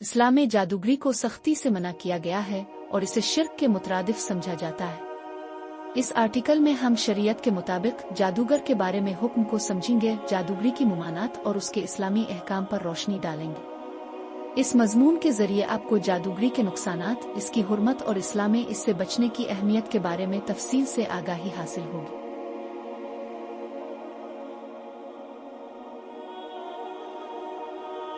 इस्लाम में जादूगरी को सख्ती से मना किया गया है और इसे शिर्क के मुतरादिफ समझा जाता है। इस आर्टिकल में हम शरीयत के मुताबिक जादूगर के बारे में हुक्म को समझेंगे, जादूगरी की मुमानात और उसके इस्लामी अहकाम पर रोशनी डालेंगे। इस मजमून के जरिए आपको जादूगरी के नुकसानात, इसकी हुर्मत और इस्लाम में इससे बचने की अहमियत के बारे में तफसील से आगाही हासिल होगी।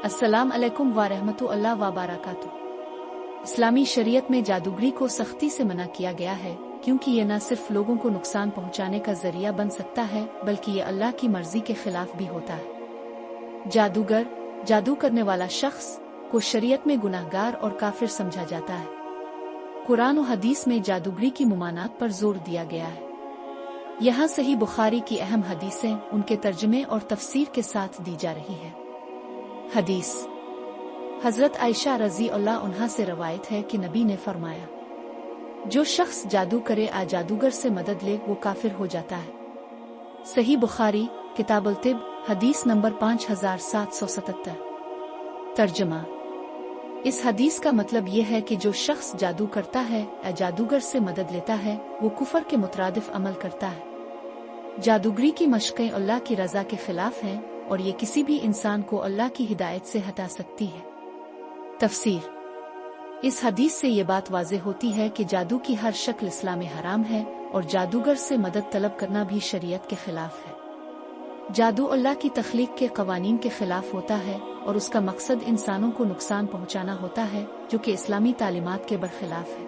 अस्सलाम अलैकुम व रहमतुल्लाह व बरकातुहू। इस्लामी शरीयत में जादूगरी को सख्ती से मना किया गया है क्योंकि ये न सिर्फ लोगों को नुकसान पहुंचाने का जरिया बन सकता है बल्कि ये अल्लाह की मर्जी के खिलाफ भी होता है। जादूगर, जादू करने वाला शख्स को शरीयत में गुनाहगार और काफिर समझा जाता है। कुरान और हदीस में जादूगरी की मुमानात पर जोर दिया गया है। यहाँ सही बुखारी की अहम हदीसें उनके तर्जमे और तफसीर के साथ दी जा रही है। हदीस हजरत आयशा रज़ी अल्लाह अन्हा से रवायत है कि नबी ने फरमाया, जो शख्स जादू करे आ जादूगर से मदद ले वो काफिर हो जाता है। सही बुखारी किताबुल तिब हदीस नंबर 5777। तर्जमा, इस हदीस का मतलब ये है कि जो शख्स जादू करता है या जादूगर से मदद लेता है वो कुफर के मुतरादिफ अमल करता है। जादूगरी की मशक़ें अल्लाह की रज़ा के खिलाफ हैं और ये किसी भी इंसान को अल्लाह की हिदायत से हटा सकती है। तफसीर, इस हदीस से ये बात वाज़ेह होती है कि जादू की हर शक्ल इस्लाम में हराम है और जादूगर से मदद तलब करना भी शरीयत के खिलाफ है। जादू अल्लाह की तख्लीक के कवानीन के खिलाफ होता है और उसका मकसद इंसानों को नुकसान पहुंचाना होता है जो कि इस्लामी तालीमात के बरखिलाफ है।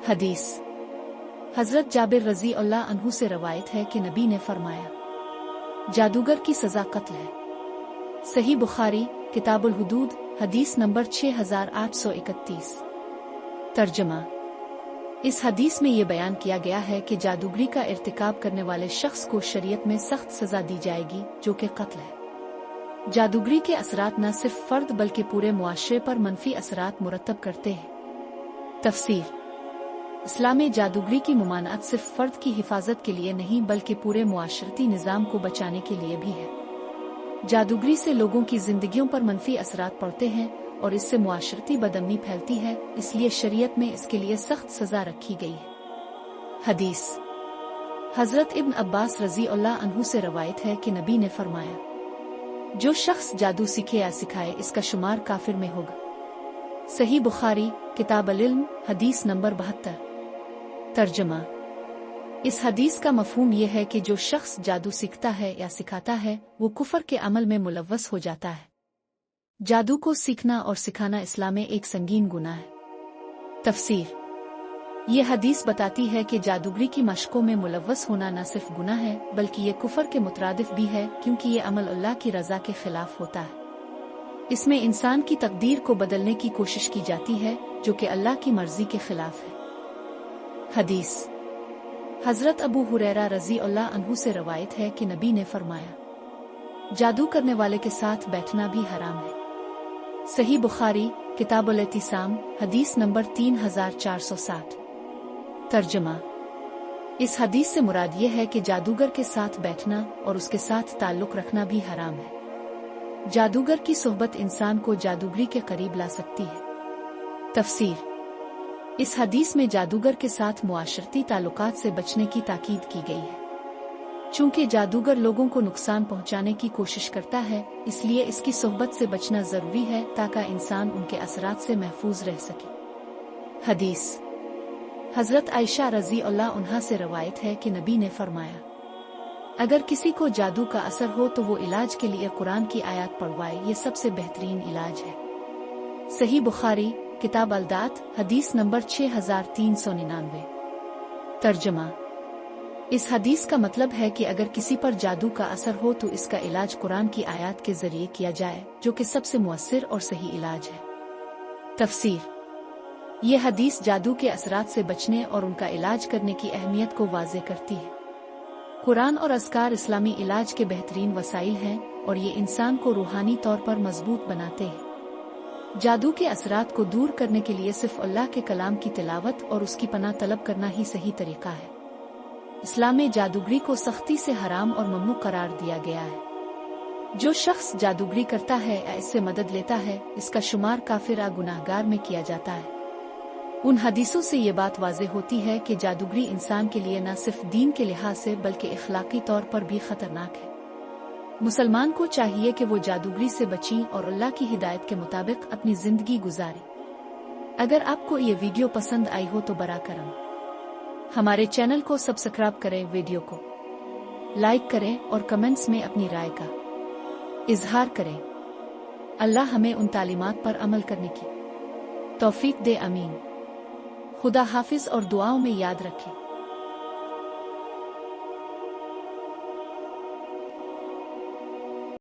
हदीस हजरत जाबिर रज़ी अल्लाह अन्हु से रवायत है कि नबी ने फरमाया, जादूगर की सजा कत्ल है। सही बुखारी किताबुल हुदूद हदीस नंबर 6831। तर्जमा, इस हदीस में ये बयान किया गया है कि जादूगरी का इर्तिकाब करने वाले शख्स को शरीयत में सख्त सजा दी जाएगी जो कि कत्ल है। जादूगरी के असरात न सिर्फ फर्द बल्कि पूरे मुआशरे पर मनफी असरात मुरतब करते हैं। तफसीर, इस्लाम में जादूगरी की मुमानात सिर्फ फर्द की हिफाजत के लिए नहीं बल्कि पूरे मुआशरती निज़ाम को बचाने के लिए भी है। जादूगरी से लोगों की जिंदगियों पर मनफी असरात पड़ते हैं और इससे मुआशरती बदअमनी फैलती है, इसलिए शरीयत में इसके लिए सख्त सजा रखी गई है। हदीस हजरत इब्न अब्बास रज़ी अल्लाह अन्हु से रवायत है कि नबी ने फरमाया, जो शख्स जादू सीखे या सिखाए इसका शुमार काफिर में होगा। सही बुखारी किताब अल-इल्म हदीस नंबर 72। तर्जमा, इस हदीस का मफहूम यह है कि जो शख्स जादू सीखता है या सिखाता है वो कुफर के अमल में मुलव्वस हो जाता है। जादू को सीखना और सिखाना इस्लाम में एक संगीन गुनाह है। तफसीर, ये हदीस बताती है कि जादूगरी की मशकों में मुलव्वस होना न सिर्फ गुनाह है बल्कि ये कुफर के मुतरादिफ भी है क्योंकि ये अमल अल्लाह की रज़ा के खिलाफ होता है। इसमें इंसान की तकदीर को बदलने की कोशिश की जाती है जो कि अल्लाह की मर्जी के खिलाफ है। हदीस हजरत अबू हुरैरा रज़ी अल्लाह अन्हु से रवायत है कि नबी ने फरमाया, जादू करने वाले के साथ बैठना भी हराम है। सही बुखारी किताबुल इतिसाम हदीस नंबर 3460। तर्जमा, इस हदीस से मुराद ये है कि जादूगर के साथ बैठना और उसके साथ ताल्लुक रखना भी हराम है। जादूगर की सोहबत इंसान को जादूगरी के करीब ला सकती है। तफसीर, इस हदीस में जादूगर के साथ मुआशरती ताल्लुकात से बचने की ताकीद की गई है। चूंकि जादूगर लोगों को नुकसान पहुंचाने की कोशिश करता है इसलिए इसकी सोहबत से बचना जरूरी है ताकि इंसान उनके असरात से महफूज रह सके। हदीस हजरत आयशा रज़ी अल्लाह अन्हा से रवायत है कि नबी ने फरमाया, अगर किसी को जादू का असर हो तो वो इलाज के लिए कुरान की आयत पढ़वाए, ये सबसे बेहतरीन इलाज है। सही बुखारी किताब अल-दात हदीस नंबर 6399। तर्जमा, इस हदीस का मतलब है कि अगर किसी पर जादू का असर हो तो इसका इलाज कुरान की आयत के जरिए किया जाए जो कि सबसे मुअस्सिर और सही इलाज है। तफसीर, ये हदीस जादू के असरात से बचने और उनका इलाज करने की अहमियत को वाज़ेह करती है। कुरान और अज़कार इस्लामी इलाज के बेहतरीन वसाइल हैं और ये इंसान को रूहानी तौर पर मजबूत बनाते हैं। जादू के असरात को दूर करने के लिए सिर्फ अल्लाह के कलाम की तिलावत और उसकी पनाह तलब करना ही सही तरीका है। इस्लाम में जादूगरी को सख्ती से हराम और ममनू करार दिया गया है। जो शख्स जादूगरी करता है या इससे मदद लेता है, इसका शुमार काफिर या गुनाहगार में किया जाता है। उन हदीसों से ये बात वाज़ेह होती है कि जादूगरी इंसान के लिए न सिर्फ दीन के लिहाज से बल्कि इखलाकी तौर पर भी खतरनाक है। मुसलमान को चाहिए कि वो जादूगरी से बचें और अल्लाह की हिदायत के मुताबिक अपनी जिंदगी गुजारें। अगर आपको ये वीडियो पसंद आई हो तो बरा करम हमारे चैनल को सब्सक्राइब करें, वीडियो को लाइक करें और कमेंट्स में अपनी राय का इजहार करें। अल्लाह हमें उन तालीमात पर अमल करने की तौफीक दे, आमीन। खुदा हाफिज और दुआओं में याद रखें।